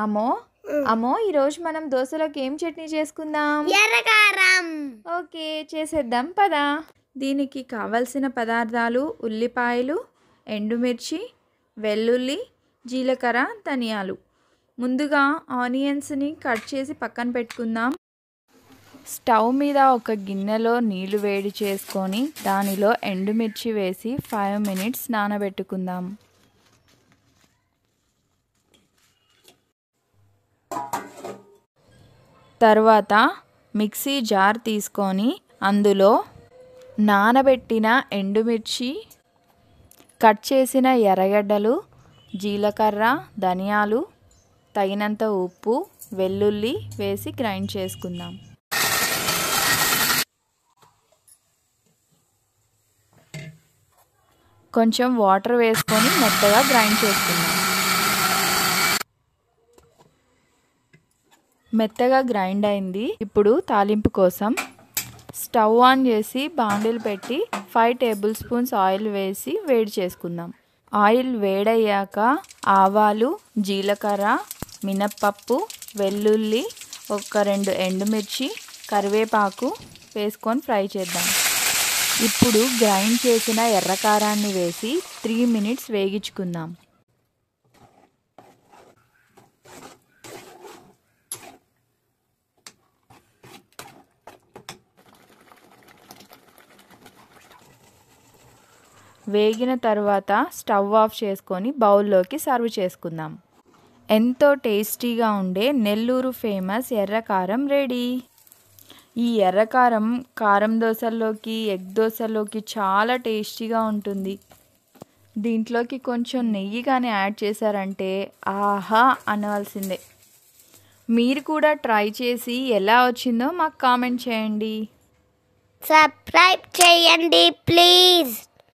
అమ్మో అమ్మో ఈరోజు మనం దోశలోకి ఏం చట్నీ చేసుకుందాం? ఎర్రకారం. ఓకే, చేసేద్దాం పదా. దీనికి కావలసిన పదార్థాలు ఉల్లిపాయలు, ఎండుమిర్చి, వెల్లుల్లి, జీలకర్ర, ధనియాలు. ముందుగా ఆనియన్స్ని కట్ చేసి పక్కన పెట్టుకుందాం. స్టవ్ మీద ఒక గిన్నెలో నీళ్లు వేడి చేసుకొని దానిలో ఎండుమిర్చి వేసి 5 minutes నానబెట్టుకుందాం. తర్వాత మిక్సీ జార్ తీసుకొని అందులో నానబెట్టిన ఎండుమిర్చి, కట్ చేసిన ఎర్రగడ్డలు, జీలకర్ర, ధనియాలు, తగినంత ఉప్పు, వెల్లుల్లి వేసి గ్రైండ్ చేసుకుందాం. కొంచెం వాటర్ వేసుకొని మెత్తగా గ్రైండ్ చేసుకుందాం. మెత్తగా గ్రైండ్ అయింది. ఇప్పుడు తాలింపు కోసం స్టవ్ ఆన్ చేసి బాండిల్ పెట్టి 5 tablespoons ఆయిల్ వేసి వేడి చేసుకుందాం. ఆయిల్ వేడయ్యాక ఆవాలు, జీలకర్ర, మినప్పప్పు, వెల్లుల్లి, ఒక 2 ఎండుమిర్చి, కరివేపాకు వేసుకొని ఫ్రై చేద్దాం. ఇప్పుడు గ్రైండ్ చేసిన ఎర్రకారాన్ని వేసి 3 minutes వేగించుకుందాం. వేగిన తర్వాత స్టవ్ ఆఫ్ చేసుకొని బౌల్లోకి సర్వ్ చేసుకుందాం. ఎంతో టేస్టీగా ఉండే నెల్లూరు ఫేమస్ ఎర్రకారం రెడీ. ఈ ఎర్రకారం కారం దోశల్లోకి, ఎగ్ దోశల్లోకి చాలా టేస్టీగా ఉంటుంది. దీంట్లోకి కొంచెం నెయ్యి కానీ యాడ్ చేశారంటే ఆహా అనవలసిందే. మీరు కూడా ట్రై చేసి ఎలా వచ్చిందో మాకు కామెంట్ చేయండి. సబ్స్క్రైబ్ చేయండి ప్లీజ్.